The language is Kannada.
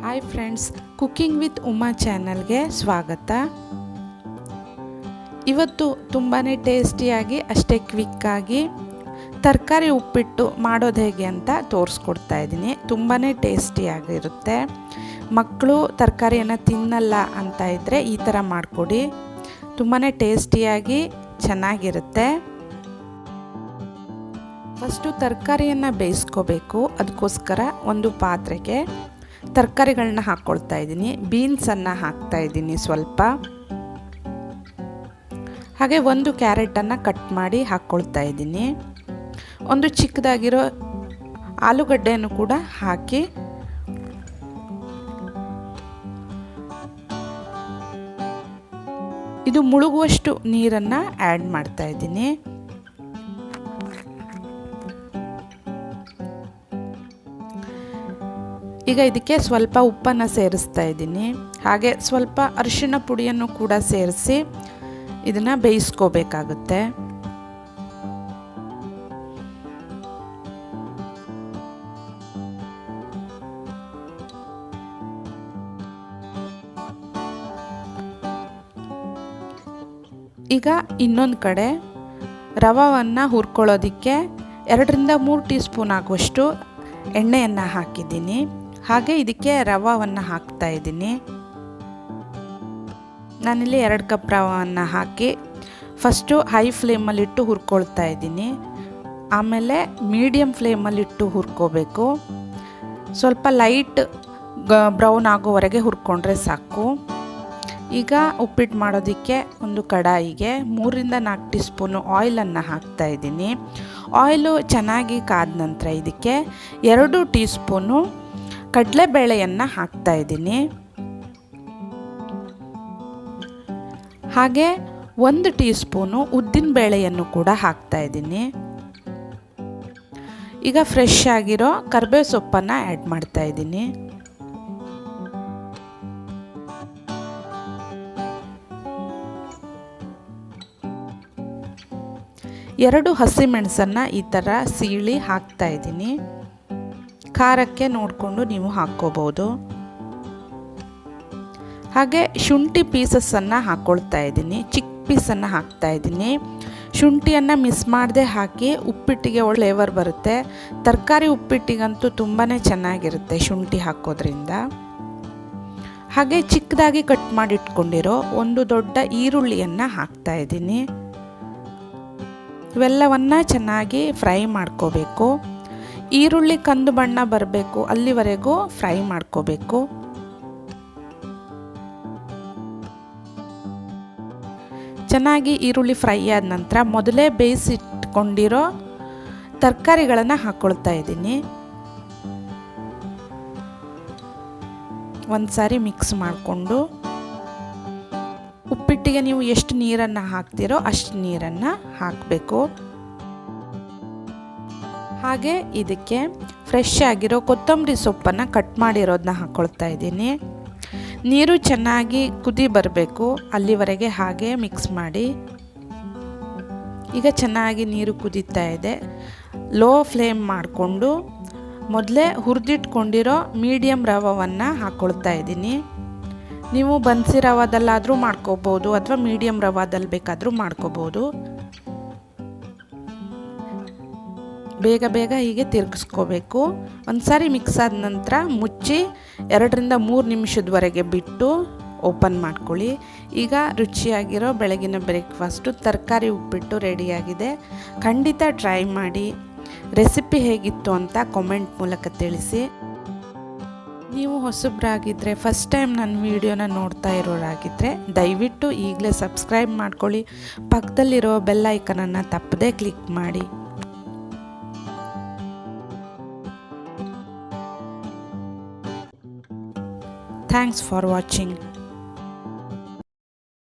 Hi friends, cooking with Uma ಚಾನಲ್ಗೆ ಸ್ವಾಗತ. ಇವತ್ತು ತುಂಬಾ ಟೇಸ್ಟಿಯಾಗಿ ಅಷ್ಟೇ ಕ್ವಿಕ್ಕಾಗಿ ತರಕಾರಿ ಉಪ್ಪಿಟ್ಟು ಮಾಡೋದು ಹೇಗೆ ಅಂತ ತೋರಿಸ್ಕೊಡ್ತಾ ಇದ್ದೀನಿ. ತುಂಬಾ ಟೇಸ್ಟಿಯಾಗಿರುತ್ತೆ. ಮಕ್ಕಳು ತರಕಾರಿಯನ್ನು ತಿನ್ನಲ್ಲ ಅಂತ ಇದ್ದರೆ ಈ ಥರ ಮಾಡಿಕೊಡಿ, ತುಂಬಾ ಟೇಸ್ಟಿಯಾಗಿ ಚೆನ್ನಾಗಿರುತ್ತೆ. ಫಸ್ಟು ತರಕಾರಿಯನ್ನು ಬೇಯಿಸ್ಕೋಬೇಕು. ಅದಕ್ಕೋಸ್ಕರ ಒಂದು ಪಾತ್ರೆಗೆ ತರಕಾರಿಗಳನ್ನ ಹಾಕ್ಕೊಳ್ತಾ ಇದ್ದೀನಿ. ಬೀನ್ಸನ್ನು ಹಾಕ್ತಾ ಇದ್ದೀನಿ ಸ್ವಲ್ಪ, ಹಾಗೆ ಒಂದು ಕ್ಯಾರೆಟನ್ನು ಕಟ್ ಮಾಡಿ ಹಾಕ್ಕೊಳ್ತಾ ಇದ್ದೀನಿ. ಒಂದು ಚಿಕ್ಕದಾಗಿರೋ ಆಲೂಗಡ್ಡೆಯನ್ನು ಕೂಡ ಹಾಕಿ ಇದು ಮುಳುಗುವಷ್ಟು ನೀರನ್ನು ಆ್ಯಡ್ ಮಾಡ್ತಾ ಇದ್ದೀನಿ. ಈಗ ಇದಕ್ಕೆ ಸ್ವಲ್ಪ ಉಪ್ಪನ್ನು ಸೇರಿಸ್ತಾ ಇದ್ದೀನಿ. ಹಾಗೆ ಸ್ವಲ್ಪ ಅರಿಶಿಣ ಪುಡಿಯನ್ನು ಕೂಡ ಸೇರಿಸಿ ಇದನ್ನು ಬೇಯಿಸ್ಕೋಬೇಕಾಗುತ್ತೆ. ಈಗ ಇನ್ನೊಂದು ಕಡೆ ರವೆಯನ್ನು ಹುರ್ಕೊಳ್ಳೋದಕ್ಕೆ 2-3 ಟೀ ಸ್ಪೂನ್ ಆಗುವಷ್ಟು ಎಣ್ಣೆಯನ್ನು ಹಾಕಿದ್ದೀನಿ. ಹಾಗೆ ಇದಕ್ಕೆ ರವೆಯನ್ನು ಹಾಕ್ತಾ ಇದ್ದೀನಿ. ನಾನಿಲ್ಲಿ 2 ಕಪ್ ರವೆಯನ್ನು ಹಾಕಿ ಫಸ್ಟು ಹೈ ಫ್ಲೇಮಲ್ಲಿಟ್ಟು ಹುರ್ಕೊಳ್ತಾ ಇದ್ದೀನಿ. ಆಮೇಲೆ ಮೀಡಿಯಮ್ ಫ್ಲೇಮಲ್ಲಿಟ್ಟು ಹುರ್ಕೋಬೇಕು. ಸ್ವಲ್ಪ ಲೈಟ್ ಬ್ರೌನ್ ಆಗೋವರೆಗೆ ಹುರ್ಕೊಂಡ್ರೆ ಸಾಕು. ಈಗ ಉಪ್ಪಿಟ್ಟು ಮಾಡೋದಕ್ಕೆ ಒಂದು ಕಡಾಯಿಗೆ 3-4 ಟೀ ಸ್ಪೂನು ಆಯಿಲನ್ನು ಹಾಕ್ತಾ ಇದ್ದೀನಿ. ಆಯಿಲು ಚೆನ್ನಾಗಿ ಕಾದ ನಂತರ ಇದಕ್ಕೆ 2 ಟೀ ಸ್ಪೂನು ಕಡಲೆಬೇಳೆಯನ್ನು ಹಾಕ್ತಾ ಇದ್ದೀನಿ. ಹಾಗೆ 1 ಟೀ ಸ್ಪೂನು ಉದ್ದಿನ ಬೇಳೆಯನ್ನು ಕೂಡ ಹಾಕ್ತಾ ಇದ್ದೀನಿ. ಈಗ ಫ್ರೆಶ್ ಆಗಿರೋ ಕರಿಬೇವು ಸೊಪ್ಪನ್ನು ಆ್ಯಡ್ ಮಾಡ್ತಾ ಇದ್ದೀನಿ. ಎರಡು ಹಸಿಮೆಣಸನ್ನು ಈ ಥರ ಸೀಳಿ ಹಾಕ್ತಾ ಇದ್ದೀನಿ. ಖಾರಕ್ಕೆ ನೋಡಿಕೊಂಡು ನೀವು ಹಾಕ್ಕೋಬೋದು. ಹಾಗೆ ಶುಂಠಿ ಪೀಸಸ್ಸನ್ನು ಹಾಕ್ಕೊಳ್ತಾ ಇದ್ದೀನಿ. ಚಿಕ್ಕ ಪೀಸನ್ನು ಹಾಕ್ತಾ ಇದ್ದೀನಿ. ಶುಂಠಿಯನ್ನು ಮಿಸ್ ಮಾಡದೆ ಹಾಕಿ, ಉಪ್ಪಿಟ್ಟಿಗೆ ಒಳ್ಳೆ ಫ್ಲೇವರ್ ಬರುತ್ತೆ. ತರಕಾರಿ ಉಪ್ಪಿಟ್ಟಿಗಂತೂ ತುಂಬಾ ಚೆನ್ನಾಗಿರುತ್ತೆ ಶುಂಠಿ ಹಾಕೋದ್ರಿಂದ. ಹಾಗೆ ಚಿಕ್ಕದಾಗಿ ಕಟ್ ಮಾಡಿ ಇಟ್ಕೊಂಡಿರೋ ಒಂದು ದೊಡ್ಡ ಈರುಳ್ಳಿಯನ್ನು ಹಾಕ್ತಾ ಇದ್ದೀನಿ. ಇವೆಲ್ಲವನ್ನು ಚೆನ್ನಾಗಿ ಫ್ರೈ ಮಾಡ್ಕೋಬೇಕು. ಈರುಳ್ಳಿ ಕಂದು ಬಣ್ಣ ಬರಬೇಕು, ಅಲ್ಲಿವರೆಗೂ ಫ್ರೈ ಮಾಡ್ಕೋಬೇಕು. ಚೆನ್ನಾಗಿ ಈರುಳ್ಳಿ ಫ್ರೈ ಆದ ನಂತರ ಮೊದಲೇ ಬೇಯಿಸಿಟ್ಕೊಂಡಿರೋ ತರಕಾರಿಗಳನ್ನು ಹಾಕ್ಕೊಳ್ತಾ ಇದ್ದೀನಿ. ಒಂದು ಸಾರಿ ಮಿಕ್ಸ್ ಮಾಡಿಕೊಂಡು, ಉಪ್ಪಿಟ್ಟಿಗೆ ನೀವು ಎಷ್ಟು ನೀರನ್ನು ಹಾಕ್ತೀರೋ ಅಷ್ಟು ನೀರನ್ನು ಹಾಕಬೇಕು. ಹಾಗೆ ಇದಕ್ಕೆ ಫ್ರೆಶ್ ಆಗಿರೋ ಕೊತ್ತಂಬರಿ ಸೊಪ್ಪನ್ನು ಕಟ್ ಮಾಡಿರೋದನ್ನ ಹಾಕ್ಕೊಳ್ತಾ ಇದ್ದೀನಿ. ನೀರು ಚೆನ್ನಾಗಿ ಕುದಿ ಬರಬೇಕು, ಅಲ್ಲಿವರೆಗೆ ಹಾಗೆ ಮಿಕ್ಸ್ ಮಾಡಿ. ಈಗ ಚೆನ್ನಾಗಿ ನೀರು ಕುದೀತಾ ಇದೆ. ಲೋ ಫ್ಲೇಮ್ ಮಾಡಿಕೊಂಡು ಮೊದಲೇ ಹುರಿದಿಟ್ಕೊಂಡಿರೋ ಮೀಡಿಯಮ್ ರವೆಯನ್ನು ಹಾಕ್ಕೊಳ್ತಾ ಇದ್ದೀನಿ. ನೀವು ಬನ್ಸಿ ರವಾದಲ್ಲಾದರೂ ಮಾಡ್ಕೋಬೋದು ಅಥವಾ ಮೀಡಿಯಮ್ ರವಾದಲ್ಲಿ ಬೇಕಾದರೂ ಮಾಡ್ಕೋಬೋದು. ಬೇಗ ಬೇಗ ಹೀಗೆ ತಿರುಗಿಸ್ಕೋಬೇಕು. ಒಂದು ಸಾರಿ ಮಿಕ್ಸ್ ಆದ ನಂತರ ಮುಚ್ಚಿ 2-3 ನಿಮಿಷದವರೆಗೆ ಬಿಟ್ಟು ಓಪನ್ ಮಾಡ್ಕೊಳ್ಳಿ. ಈಗ ರುಚಿಯಾಗಿರೋ ಬೆಳಗಿನ ಬ್ರೇಕ್ಫಾಸ್ಟು ತರಕಾರಿ ಉಪ್ಪಿಟ್ಟು ರೆಡಿಯಾಗಿದೆ. ಖಂಡಿತ ಟ್ರೈ ಮಾಡಿ. ರೆಸಿಪಿ ಹೇಗಿತ್ತು ಅಂತ ಕಾಮೆಂಟ್ ಮೂಲಕ ತಿಳಿಸಿ. ನೀವು ಹೊಸಬ್ರಾಗಿದ್ದರೆ, ಫಸ್ಟ್ ಟೈಮ್ ನನ್ನ ವಿಡಿಯೋನ ನೋಡ್ತಾ ಇರೋರಾಗಿದ್ದರೆ ದಯವಿಟ್ಟು ಈಗಲೇ ಸಬ್ಸ್ಕ್ರೈಬ್ ಮಾಡ್ಕೊಳ್ಳಿ. ಪಕ್ಕದಲ್ಲಿರೋ ಬೆಲ್ ಐಕನನ್ನು ತಪ್ಪದೇ ಕ್ಲಿಕ್ ಮಾಡಿ. Thanks for watching.